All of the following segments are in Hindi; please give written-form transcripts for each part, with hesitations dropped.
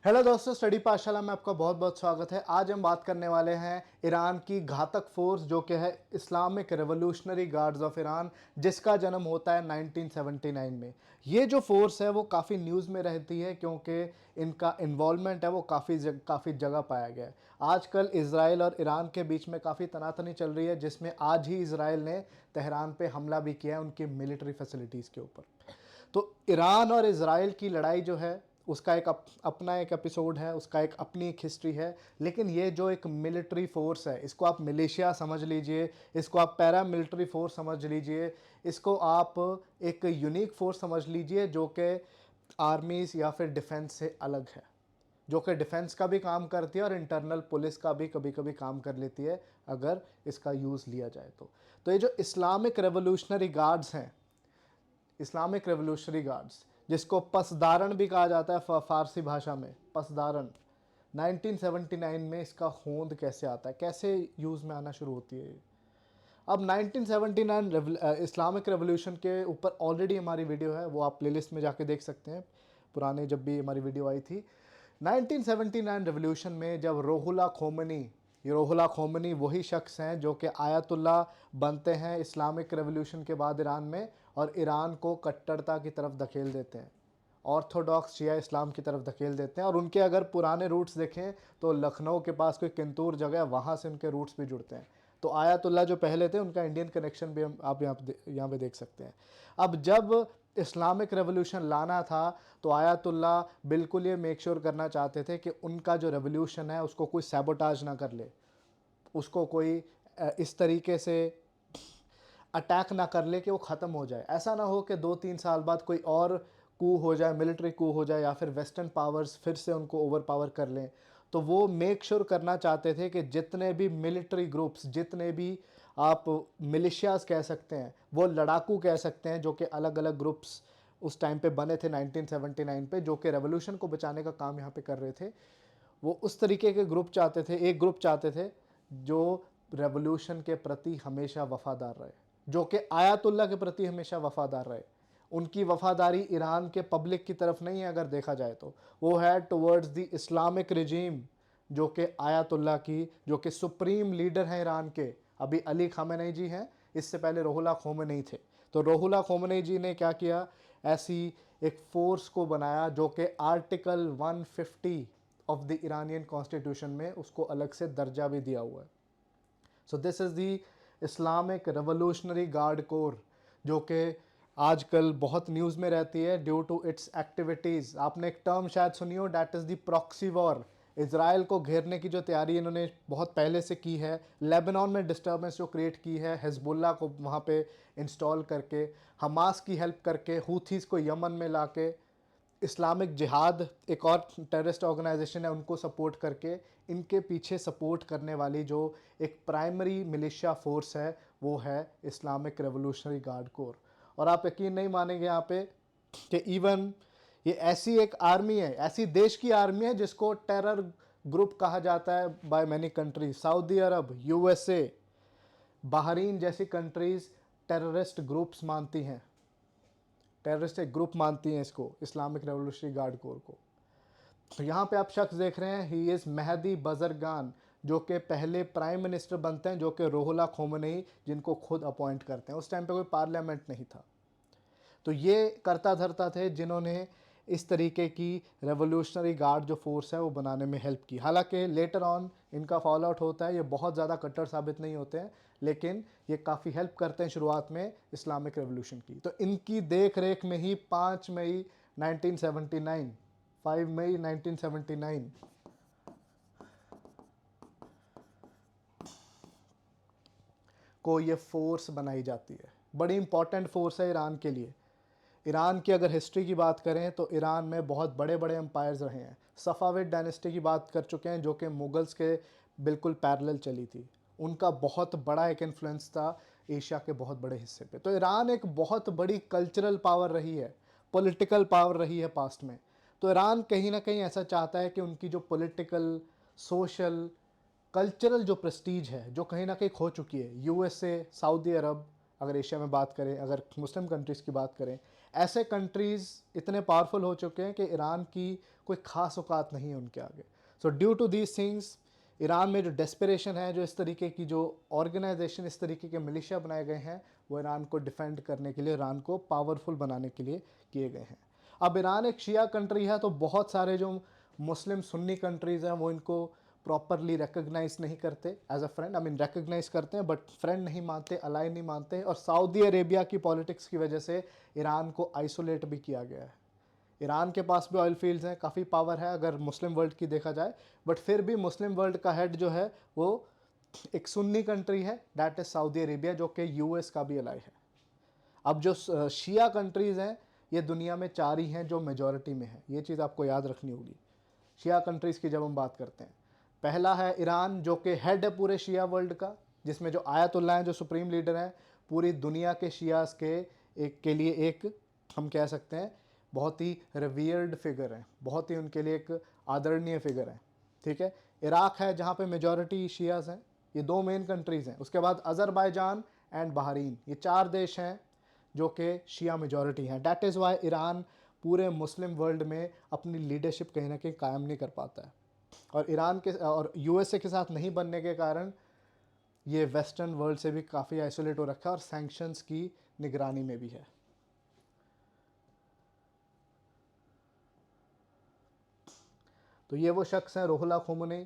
हेलो दोस्तों, स्टडी पाठशाला में आपका बहुत बहुत स्वागत है। आज हम बात करने वाले हैं ईरान की घातक फोर्स जो कि है Islamic revolutionary guards of Iran, जिसका जन्म होता है 1979 में। ये जो फोर्स है वो काफ़ी न्यूज़ में रहती है क्योंकि इनका इन्वॉल्वमेंट है वो काफ़ी जगह पाया गया है। आजकल इसराइल और ईरान के बीच में काफ़ी तनातनी चल रही है, जिसमें आज ही इसराइल ने तेहरान पे हमला भी किया है उनकी मिलिट्री फैसिलिटीज़ के ऊपर। तो ईरान और इसराइल की लड़ाई जो है उसका एक अपना एक एपिसोड है, उसका एक अपनी एक हिस्ट्री है। लेकिन ये जो एक मिलिट्री फोर्स है, इसको आप मिलिशिया समझ लीजिए, इसको आप पैरा मिलिट्री फोर्स समझ लीजिए, इसको आप एक यूनिक फोर्स समझ लीजिए जो कि आर्मीज़ या फिर डिफेंस से अलग है, जो कि डिफेंस का भी काम करती है और इंटरनल पुलिस का भी कभी कभी काम कर लेती है अगर इसका यूज़ लिया जाए तो ये जो इस्लामिक रेवोल्यूशनरी गार्ड्स हैं, इस्लामिक रेवोल्यूशनरी गार्ड्स, जिसको पसदारन भी कहा जाता है फारसी भाषा में, पसदारन। 1979 में इसका होंद कैसे आता है, कैसे यूज़ में आना शुरू होती है। अब 1979 इस्लामिक रेवोल्यूशन के ऊपर ऑलरेडी हमारी वीडियो है, वो आप प्लेलिस्ट में जाके देख सकते हैं, पुराने जब भी हमारी वीडियो आई थी। 1979 रेवोल्यूशन में जब रोहुल्ला खोमनी, ये रोहुल्ला खोमनी वही शख्स हैं जो कि आयतुल्ला बनते हैं इस्लामिक रेवोल्यूशन के बाद ईरान में, और ईरान को कट्टरता की तरफ धकेल देते हैं, ऑर्थोडॉक्स शिया इस्लाम की तरफ धकेल देते हैं। और उनके अगर पुराने रूट्स देखें तो लखनऊ के पास कोई किंतूर जगह है, वहाँ से उनके रूट्स भी जुड़ते हैं। तो आयतुल्ला जो पहले थे उनका इंडियन कनेक्शन भी आप यहाँ पे देख सकते हैं। अब जब इस्लामिक रेवोल्यूशन लाना था तो आयतुल्ला बिल्कुल ये मेक श्योर करना चाहते थे कि उनका जो रेवोल्यूशन है उसको कोई सैबोटाज ना कर ले, उसको कोई इस तरीके से अटैक ना कर ले कि वो ख़त्म हो जाए। ऐसा ना हो कि 2-3 साल बाद कोई और कू हो जाए, मिलिट्री कू हो जाए, या फिर वेस्टर्न पावर्स फिर से उनको ओवर पावर कर लें। तो वो मेक श्योर करना चाहते थे कि जितने भी मिलिट्री ग्रुप्स, जितने भी आप मिलिशियाज कह सकते हैं, वो लड़ाकू कह सकते हैं, जो कि अलग अलग ग्रुप्स उस टाइम पे बने थे 1979 पे, जो कि रेवोल्यूशन को बचाने का काम यहाँ पे कर रहे थे। वो उस तरीके के ग्रुप चाहते थे, एक ग्रुप चाहते थे जो रेवोल्यूशन के प्रति हमेशा वफादार रहे, जो कि आयतुल्ला के प्रति हमेशा वफादार रहे। उनकी वफादारी ईरान के पब्लिक की तरफ नहीं है, अगर देखा जाए तो वो है टुवर्ड्स द इस्लामिक रिजीम, जो कि आयतुल्ला की, जो कि सुप्रीम लीडर हैं ईरान के। अभी अली खामेनेई जी हैं, इससे पहले रोहुल्ला खोमेनी थे। तो रोहुल्ला खोमेनी जी ने क्या किया, ऐसी एक फोर्स को बनाया जो कि article 150 of the Iranian constitution में उसको अलग से दर्जा भी दिया हुआ है। So this is the Islamic revolutionary guard core, जो कि आजकल बहुत न्यूज़ में रहती है ड्यू टू इट्स एक्टिविटीज़। आपने एक टर्म शायद सुनी हो, that is the proxy war. Israel को घेरने की जो तैयारी इन्होंने बहुत पहले से की है, लेबनान में डिस्टर्बेंस जो क्रिएट की है, हिजबुल्ला को वहाँ पे इंस्टॉल करके, हमास की हेल्प करके, हूथीज़ को यमन में लाके, इस्लामिक जिहाद एक और टेररिस्ट ऑर्गेनाइजेशन है उनको सपोर्ट करके, इनके पीछे सपोर्ट करने वाली जो एक प्राइमरी मिलिशिया फोर्स है वो है इस्लामिक रेवोल्यूशनरी गार्ड कोर। और आप यकीन नहीं मानेंगे यहाँ पे कि इवन ये ऐसी एक आर्मी है, ऐसी देश की आर्मी है जिसको टेरर ग्रुप कहा जाता है by many countries. Saudi Arab, USA, Bahrain जैसी कंट्रीज टेररिस्ट ग्रुप्स मानती हैं, टेररिस्ट एक ग्रुप मानती हैं इसको, इस्लामिक रेवोल्यूशनरी गार्ड कोर को। तो यहाँ पे आप शख्स देख रहे हैं, ही इज़ मेहदी बजरगान, जो कि पहले प्राइम मिनिस्टर बनते हैं, जो कि रोहुल्ला खोमेनी जिनको खुद अपॉइंट करते हैं। उस टाइम पे कोई पार्लियामेंट नहीं था। तो ये करता धरता थे जिन्होंने इस तरीके की रेवोल्यूशनरी गार्ड जो फोर्स है वो बनाने में हेल्प की। हालांकि लेटर ऑन इनका फॉल आउट होता है, ये बहुत ज़्यादा कट्टर साबित नहीं होते हैं, लेकिन ये काफ़ी हेल्प करते हैं शुरुआत में इस्लामिक रेवोल्यूशन की। तो इनकी देख रेख में ही 5 मई 1979, 5 मई 1979 को ये फोर्स बनाई जाती है। बड़ी इंपॉर्टेंट फोर्स है ईरान के लिए। ईरान की अगर हिस्ट्री की बात करें तो ईरान में बहुत बड़े बड़े एम्पायर्स रहे हैं। सफ़ाविद डायनेस्टी की बात कर चुके हैं, जो कि मुगल्स के बिल्कुल पैरेलल चली थी। उनका बहुत बड़ा एक इन्फ्लुएंस था एशिया के बहुत बड़े हिस्से पे। तो ईरान एक बहुत बड़ी कल्चरल पावर रही है, पॉलिटिकल पावर रही है पास्ट में। तो ईरान कहीं ना कहीं ऐसा चाहता है कि उनकी जो पॉलिटिकल, सोशल, कल्चरल जो प्रेस्टीज है, जो कहीं ना कहीं खो चुकी है, यूएसए, सऊदी अरब, अगर एशिया में बात करें, अगर मुस्लिम कंट्रीज़ की बात करें, ऐसे कंट्रीज़ इतने पावरफुल हो चुके हैं कि ईरान की कोई ख़ास औकात नहीं है उनके आगे। So due to these things Iran में जो डेस्परेशन है, जो इस तरीके की जो ऑर्गेनाइजेशन, इस तरीके के मिलिशिया बनाए गए हैं, वो ईरान को डिफेंड करने के लिए, ईरान को पावरफुल बनाने के लिए किए गए हैं। अब ईरान एक शिया कंट्री है, तो बहुत सारे जो मुस्लिम सुन्नी कंट्रीज़ हैं वो इनको प्रॉपरली रिकग्नाइज नहीं करते as a friend. I mean recognise करते हैं बट फ्रेंड नहीं मानते, अलाई नहीं मानते। और सऊदी अरेबिया की पॉलिटिक्स की वजह से ईरान को आइसोलेट भी किया गया है। ईरान के पास भी ऑयल फील्ड्स हैं, काफ़ी पावर है अगर मुस्लिम वर्ल्ड की देखा जाए, बट फिर भी मुस्लिम वर्ल्ड का हेड जो है वो एक सुन्नी कंट्री है, दैट इज़ सऊदी अरेबिया, जो कि यूएस का भी अलाई है। अब जो शिया कंट्रीज़ हैं, ये दुनिया में 4 ही हैं जो मेजॉरिटी में है। ये चीज़ आपको याद रखनी होगी शिया कंट्रीज़ की जब हम बात करते हैं। पहला है ईरान, जो कि हेड है पूरे शिया वर्ल्ड का, जिसमें जो आयतुल्लाह हैं, जो सुप्रीम लीडर हैं, पूरी दुनिया के शियास के लिए एक, हम कह सकते हैं, बहुत ही रिवियर्ड फिगर हैं, बहुत ही उनके लिए एक आदरणीय फिगर हैं। ठीक है। इराक है जहाँ पे मेजॉरिटी शियास हैं। ये 2 मेन कंट्रीज़ हैं। उसके बाद अज़रबैजान एंड बहरीन, ये 4 देश हैं जो कि शिया मेजॉरिटी हैं। डैट इज़ वाई ईरान पूरे मुस्लिम वर्ल्ड में अपनी लीडरशिप कहीं ना कहीं कायम नहीं कर पाता है। और ईरान के और यूएसए के साथ नहीं बनने के कारण ये वेस्टर्न वर्ल्ड से भी काफ़ी आइसोलेट हो रखा है और सैंक्शंस की निगरानी में भी है। तो ये वो शख्स हैं रोहुल्ला खोमेनी,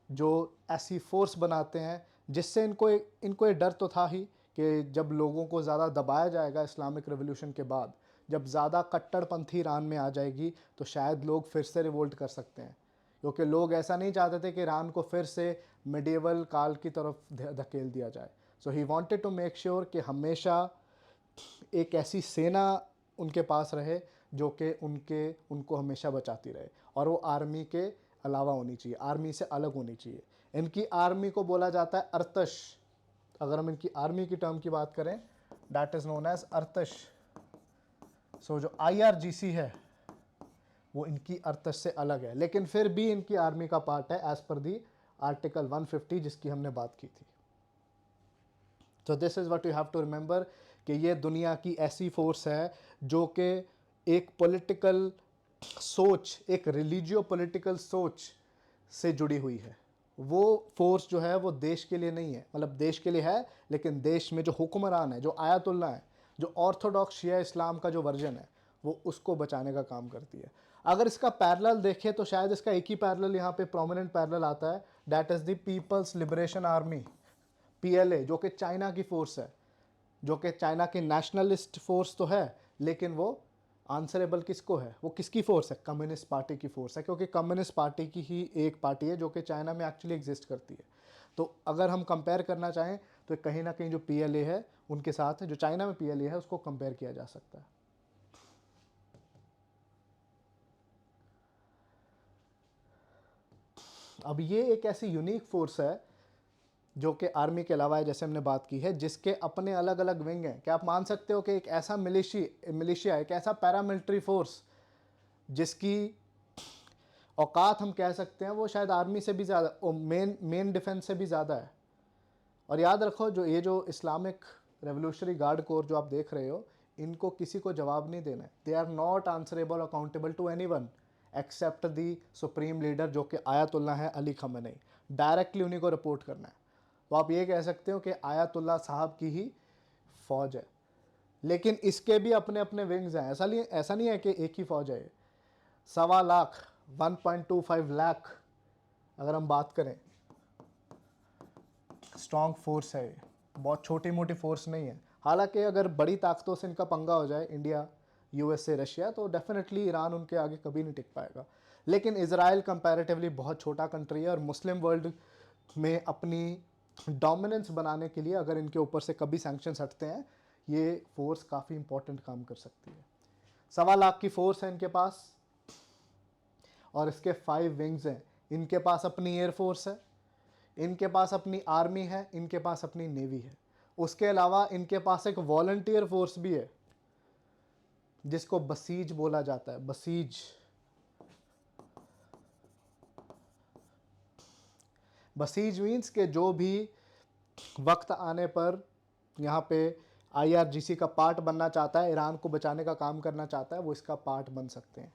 जो ऐसी फोर्स बनाते हैं जिससे इनको ये डर तो था ही कि जब लोगों को ज़्यादा दबाया जाएगा इस्लामिक रेवोल्यूशन के बाद, जब ज़्यादा कट्टरपंथी ईरान में आ जाएगी तो शायद लोग फिर से रिवोल्ट कर सकते हैं, क्योंकि लोग ऐसा नहीं चाहते थे कि ईरान को फिर से मिडिवल काल की तरफ धकेल दिया जाए। So he wanted to make sure कि हमेशा एक ऐसी सेना उनके पास रहे जो कि उनको हमेशा बचाती रहे, और वो आर्मी के अलावा होनी चाहिए, आर्मी से अलग होनी चाहिए। इनकी आर्मी को बोला जाता है अर्तश। अगर हम इनकी आर्मी की टर्म की बात करें, दैट इज़ नोन एज अर्तश। सो जो IRGC है वो इनकी अर्तश से अलग है, लेकिन फिर भी इनकी आर्मी का पार्ट है एज पर दी आर्टिकल 150 जिसकी हमने बात की थी। तो this is what you have to remember कि ये दुनिया की ऐसी फोर्स है जो कि एक पॉलिटिकल सोच, एक रिलीजियो पॉलिटिकल सोच से जुड़ी हुई है। वो फोर्स जो है वो देश के लिए नहीं है, मतलब देश के लिए है लेकिन देश में जो हुक्मरान है, जो आयतुल्ला है, जो ऑर्थोडॉक्स शिया इस्लाम का जो वर्जन है, वो उसको बचाने का काम करती है। अगर इसका पैरेलल देखें तो शायद इसका एक ही पैरेलल यहाँ पे प्रोमिनेंट पैरेलल आता है, that is the People's Liberation Army, PLA, जो कि चाइना की फोर्स है, जो कि चाइना की नेशनलिस्ट फोर्स तो है, लेकिन वो आंसरेबल किसको है, वो किसकी फोर्स है, कम्युनिस्ट पार्टी की फोर्स है, क्योंकि कम्युनिस्ट पार्टी की ही एक पार्टी है जो कि चाइना में एक्चुअली एग्जिस्ट करती है। तो अगर हम कंपेयर करना चाहें तो कहीं ना कहीं जो PLA है उनके साथ है, जो चाइना में PLA है उसको कंपेयर किया जा सकता है। अब ये एक ऐसी यूनिक फोर्स है जो कि आर्मी के अलावा है, जैसे हमने बात की है, जिसके अपने अलग अलग विंग हैं। क्या आप मान सकते हो कि एक ऐसा मिलिशिया, एक ऐसा पैरामिलिट्री फोर्स जिसकी औकात हम कह सकते हैं वो शायद आर्मी से भी ज़्यादा, मेन डिफेंस से भी ज़्यादा है। और याद रखो, जो इस्लामिक रेवोल्यूशनरी गार्ड कोर जो आप देख रहे हो, इनको किसी को जवाब नहीं देना है। They are not answerable accountable to anyone except the supreme leader जो कि आयतुल्लाह है अली खamenei। डायरेक्टली उन्हीं को रिपोर्ट करना है। तो आप ये कह सकते हो कि आयतुल्लाह साहब की ही फौज है, लेकिन इसके भी अपने अपने विंग्स हैं। ऐसा नहीं है कि एक ही फौज है। 1.25 लाख 1.25 लाख अगर हम बात करें, स्ट्रॉन्ग फोर्स है। बहुत छोटी मोटी फोर्स नहीं है। हालांकि अगर बड़ी ताकतों से इनका पंगा हो जाए, इंडिया, USA, रशिया, तो डेफिनेटली ईरान उनके आगे कभी नहीं टिक पाएगा। लेकिन इज़राइल कंपैरेटिवली बहुत छोटा कंट्री है और मुस्लिम वर्ल्ड में अपनी डोमिनेंस बनाने के लिए अगर इनके ऊपर से कभी सैंक्शंस हटते हैं, ये फोर्स काफ़ी इंपॉर्टेंट काम कर सकती है। 1.25 लाख की फोर्स है इनके पास और इसके 5 विंग्स हैं। इनके पास अपनी एयरफोर्स है, इनके पास अपनी आर्मी है, इनके पास अपनी नेवी है। उसके अलावा इनके पास एक वॉलंटियर फोर्स भी है जिसको बसीज बोला जाता है। बसीज, बसीज मीन्स के जो भी वक्त आने पर यहाँ पे आईआरजीसी का पार्ट बनना चाहता है, ईरान को बचाने का काम करना चाहता है, वो इसका पार्ट बन सकते हैं।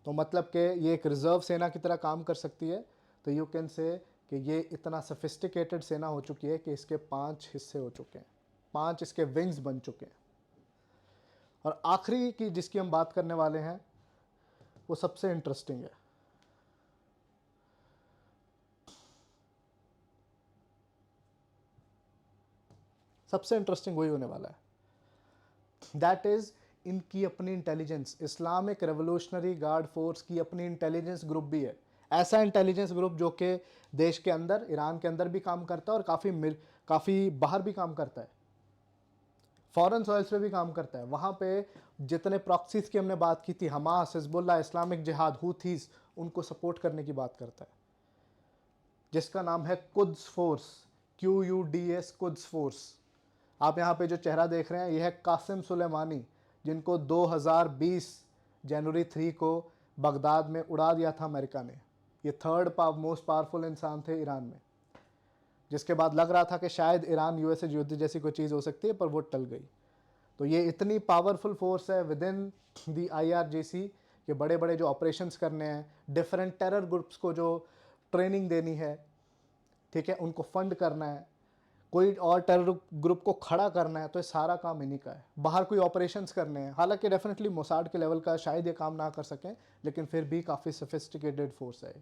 तो मतलब कि ये एक रिज़र्व सेना की तरह काम कर सकती है। तो यू कैन से कि ये इतना सफिस्टिकेटेड सेना हो चुकी है कि इसके 5 हिस्से हो चुके हैं, 5 इसके विंग्स बन चुके हैं। और आखिरी की जिसकी हम बात करने वाले हैं वो सबसे इंटरेस्टिंग है। सबसे इंटरेस्टिंग वही होने वाला है, दैट इज़ इनकी अपनी intelligence. Islamic revolutionary guard force की अपनी इंटेलिजेंस ग्रुप भी है। ऐसा इंटेलिजेंस ग्रुप जो कि देश के अंदर, ईरान के अंदर भी काम करता है और काफ़ी बाहर भी काम करता है, फॉरेन सॉइल्स पे भी काम करता है। वहाँ पे जितने प्रॉक्सीज की हमने बात की थी, हमास, हिजबुल्ला, इस्लामिक जिहाद, हूथीस, उनको सपोर्ट करने की बात करता है, जिसका नाम है Quds force, QUDS, Quds force. आप यहाँ पे जो चेहरा देख रहे हैं यह है कासिम सुलेमानी, जिनको 2020 जनवरी 3 को बगदाद में उड़ा दिया था अमेरिका ने। ये थर्ड मोस्ट पावरफुल इंसान थे ईरान में, जिसके बाद लग रहा था कि शायद ईरान यूएस युद्ध जैसी कोई चीज़ हो सकती है, पर वो टल गई। तो ये इतनी पावरफुल फोर्स है विद इन दी IRGC कि बड़े बड़े जो ऑपरेशंस करने हैं, डिफरेंट टेरर ग्रुप्स को जो ट्रेनिंग देनी है, ठीक है, उनको फंड करना है, कोई और टेरर ग्रुप को खड़ा करना है, तो ये सारा काम इन्हीं का है। बाहर कोई ऑपरेशंस करने हैं, हालांकि डेफिनेटली मोसाड के लेवल का शायद ये काम ना कर सकें, लेकिन फिर भी काफ़ी सोफिस्टिकेटेड फोर्स है।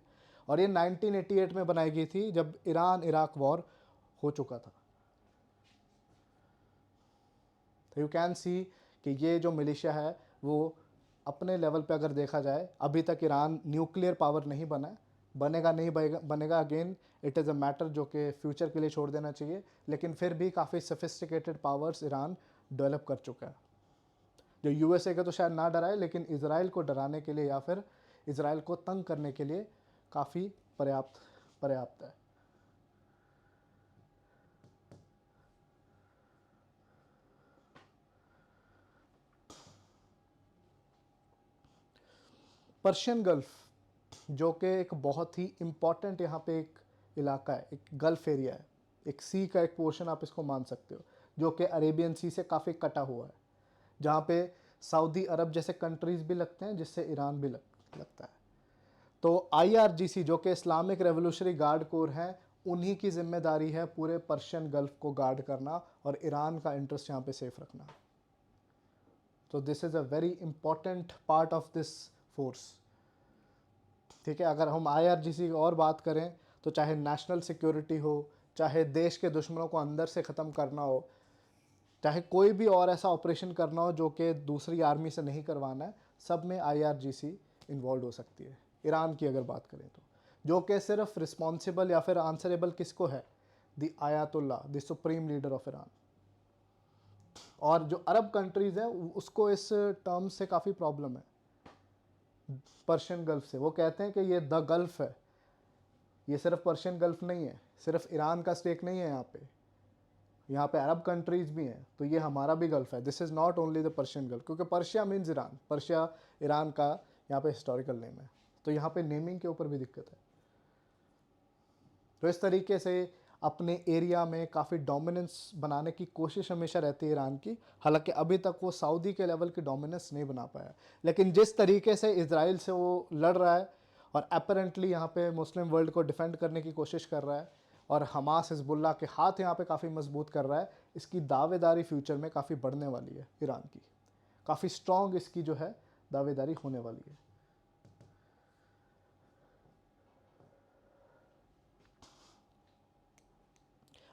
और ये 1988 में बनाई गई थी, जब ईरान इराक वॉर हो चुका था। तो यू कैन सी कि ये जो मिलिशिया है वो अपने लेवल पे अगर देखा जाए, अभी तक ईरान न्यूक्लियर पावर नहीं बना है, बनेगा नहीं बनेगा again it is a matter जो कि फ्यूचर के लिए छोड़ देना चाहिए, लेकिन फिर भी काफ़ी सोफिस्टिकेटेड पावर्स ईरान डेवलप कर चुका है, जो USA का तो शायद ना डराए, लेकिन इसराइल को डराने के लिए या फिर इसराइल को तंग करने के लिए काफ़ी पर्याप्त पर्याप्त है। पर्शियन गल्फ़, जो कि एक बहुत ही इम्पॉर्टेंट यहाँ पे एक इलाका है, एक गल्फ़ एरिया है, एक सी का एक पोर्शन आप इसको मान सकते हो, जो कि अरेबियन सी से काफ़ी कटा हुआ है, जहाँ पे सऊदी अरब जैसे कंट्रीज़ भी लगते हैं, जिससे ईरान भी लगता है। तो IRGC जो कि इस्लामिक रेवोल्यूशनरी गार्ड कोर है, उन्हीं की जिम्मेदारी है पूरे पर्शियन गल्फ़ को गार्ड करना और ईरान का इंटरेस्ट यहाँ पे सेफ रखना। तो this is a very important part of this force, ठीक है। अगर हम IRGC की और बात करें तो चाहे नेशनल सिक्योरिटी हो, चाहे देश के दुश्मनों को अंदर से ख़त्म करना हो, चाहे कोई भी और ऐसा ऑपरेशन करना हो जो कि दूसरी आर्मी से नहीं करवाना है, सब में IRGC इन्वॉल्व हो सकती है। ईरान की अगर बात करें तो, जो कि सिर्फ रिस्पॉन्सिबल या फिर आंसरेबल किसको है, the ayatollah, the supreme leader of Iran. और जो अरब कंट्रीज़ हैं उसको इस टर्म से काफ़ी प्रॉब्लम है, पर्शियन गल्फ़ से। वो कहते हैं कि ये द गल्फ़ है, ये सिर्फ पर्शियन गल्फ़ नहीं है, सिर्फ ईरान का स्टेक नहीं है यहाँ पे अरब कंट्रीज़ भी हैं, तो ये हमारा भी गल्फ़ है। This is not only the Persian gulf, क्योंकि Persia means Iran, Persia Iran का यहाँ पे हिस्टोरिकल नेम है, तो यहाँ पे नेमिंग के ऊपर भी दिक्कत है। तो इस तरीके से अपने एरिया में काफ़ी डोमिनेंस बनाने की कोशिश हमेशा रहती है ईरान की, हालांकि अभी तक वो सऊदी के लेवल की डोमिनेंस नहीं बना पाया, लेकिन जिस तरीके से इजराइल से वो लड़ रहा है और अपेरेंटली यहाँ पे मुस्लिम वर्ल्ड को डिफेंड करने की कोशिश कर रहा है और हमास हिजबुल्ला के हाथ यहाँ पे काफ़ी मजबूत कर रहा है, इसकी दावेदारी फ्यूचर में काफ़ी बढ़ने वाली है ईरान की, काफ़ी स्ट्रॉन्ग इसकी जो है दावेदारी होने वाली है।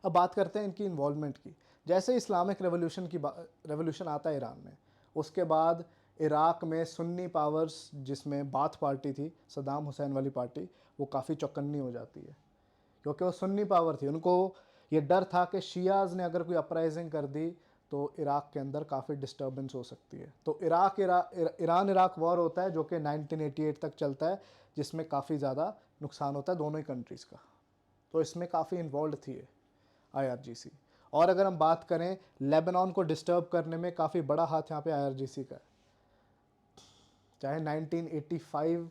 अब बात करते हैं इनकी इन्वॉल्वमेंट की। जैसे इस्लामिक रेवोल्यूशन आता है ईरान में, उसके बाद इराक में सुन्नी पावर्स, जिसमें बाथ पार्टी थी, सद्दाम हुसैन वाली पार्टी, वो काफ़ी चौकन्नी हो जाती है, क्योंकि वो सुन्नी पावर थी। उनको ये डर था कि शियाज़ ने अगर कोई अपराइजिंग कर दी तो इराक के अंदर काफ़ी डिस्टर्बेंस हो सकती है। तो ईरान इराक वॉर होता है जो कि 1988 तक चलता है, जिसमें काफ़ी ज़्यादा नुकसान होता है दोनों ही कंट्रीज़ का। तो इसमें काफ़ी इन्वॉल्व थी IRGC। और अगर हम बात करें लेबनान को डिस्टर्ब करने में, काफ़ी बड़ा हाथ यहाँ पे IRGC का है। चाहे 1985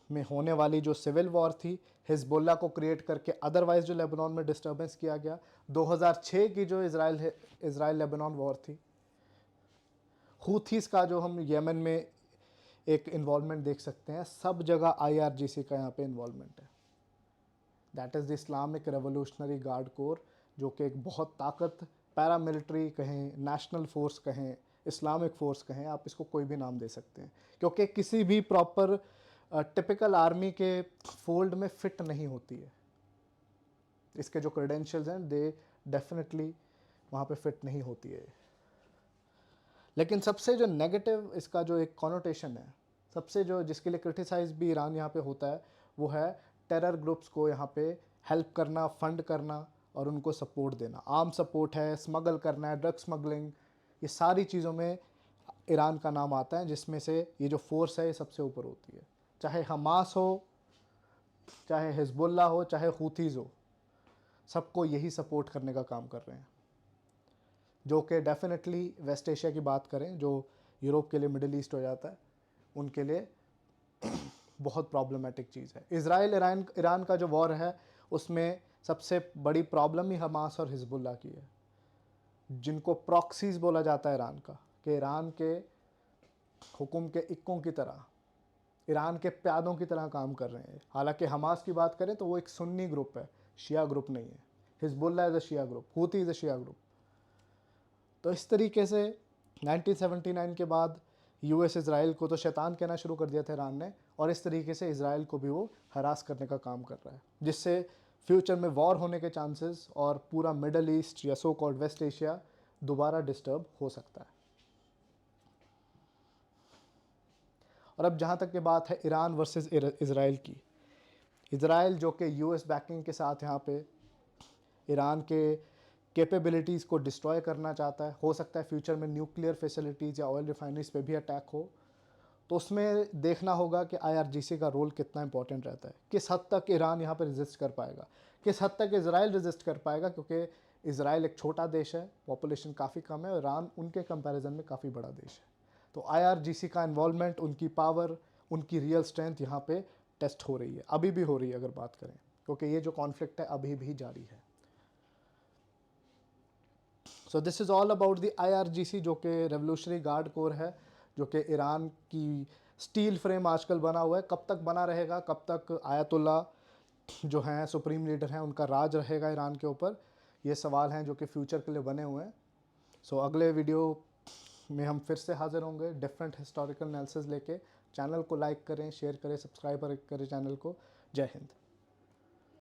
में होने वाली जो सिविल वॉर थी, हिजबुल्ला को क्रिएट करके अदरवाइज जो लेबनान में डिस्टर्बेंस किया गया, 2006 की जो इज़राइल लेबनान वॉर थी, हूथीज़ का जो हम यमन में एक इन्वॉल्वमेंट देख सकते हैं, सब जगह IRGC का यहाँ पे इन्वॉल्वमेंट है। That is the Islamic revolutionary guard core, जो कि एक बहुत ताकत, पैरामिलिट्री कहें, नेशनल फोर्स कहें, इस्लामिक फोर्स कहें, आप इसको कोई भी नाम दे सकते हैं, क्योंकि किसी भी प्रॉपर टिपिकल आर्मी के फोल्ड में फिट नहीं होती है। इसके जो क्रेडेंशियल्स हैं दे डेफिनेटली वहाँ पे फिट नहीं होती है। लेकिन सबसे जो नेगेटिव इसका जो एक कॉनोटेशन है, सबसे जो जिसके लिए क्रिटिसाइज भी ईरान यहाँ पे होता है, वो है टेरर ग्रुप्स को यहाँ पे हेल्प करना, फंड करना और उनको सपोर्ट देना। आर्म सपोर्ट है, स्मगल करना है, ड्रग स्मगलिंग, ये सारी चीज़ों में ईरान का नाम आता है, जिसमें से ये जो फोर्स है ये सबसे ऊपर होती है। चाहे हमास हो, चाहे हिजबुल्ला हो, चाहे हूथीज़ हो, सबको यही सपोर्ट करने का काम कर रहे हैं, जो कि डेफिनेटली वेस्ट एशिया की बात करें, जो यूरोप के लिए मिडिल ईस्ट हो जाता है, उनके लिए बहुत प्रॉब्लमेटिक चीज़ है। इज़राइल ईरान का जो वॉर है, उसमें सबसे बड़ी प्रॉब्लम ही हमास और हिजबुल्ला की है, जिनको प्रॉक्सीज बोला जाता है ईरान का, कि ईरान के हुक्म के इक्कों की तरह, ईरान के प्यादों की तरह काम कर रहे हैं। हालांकि हमास की बात करें तो वो एक सुन्नी ग्रुप है, शिया ग्रुप नहीं है। Hezbollah is a Shia group, Houthi is a Shia group. तो इस तरीके से 1979 के बाद US इज़राइल को तो शैतान कहना शुरू कर दिया था ईरान ने, और इस तरीके से इज़राइल को भी वो हरास करने का काम कर रहा है, जिससे फ्यूचर में वॉर होने के चांसेस और पूरा मिडल ईस्ट या सो कॉल्ड वेस्ट एशिया दोबारा डिस्टर्ब हो सकता है। और अब जहाँ तक की बात है ईरान वर्सेस इज़राइल की, इज़राइल जो कि US बैकिंग के साथ यहाँ पे ईरान के कैपेबिलिटीज़ को डिस्ट्रॉय करना चाहता है, हो सकता है फ्यूचर में न्यूक्लियर फैसिलिटीज़ या ऑयल रिफाइनरीज पे भी अटैक हो, तो उसमें देखना होगा कि IRGC का रोल कितना इंपॉर्टेंट रहता है, किस हद तक ईरान यहाँ पर रेजिस्ट कर पाएगा, किस हद तक इज़राइल रेजिस्ट कर पाएगा, क्योंकि इज़राइल एक छोटा देश है, पॉपुलेशन काफ़ी कम है, और ईरान उनके कंपैरिजन में काफ़ी बड़ा देश है। तो IRGC का इन्वॉल्वमेंट, उनकी पावर, उनकी रियल स्ट्रेंथ यहाँ पे टेस्ट हो रही है, अभी भी हो रही है अगर बात करें, क्योंकि ये जो कॉन्फ्लिक्ट है अभी भी जारी है। So this is all about the IRGC, जो कि रेवोल्यूशनरी गार्ड कोर है, जो कि ईरान की स्टील फ्रेम आजकल बना हुआ है। कब तक बना रहेगा, कब तक आयतुल्ला जो हैं सुप्रीम लीडर हैं उनका राज रहेगा ईरान के ऊपर, ये सवाल हैं जो कि फ्यूचर के लिए बने हुए हैं। सो अगले वीडियो में हम फिर से हाजिर होंगे डिफरेंट हिस्टोरिकल एनालिसिस लेके। चैनल को लाइक करें, शेयर करें, सब्सक्राइब करें चैनल को। जय हिंद।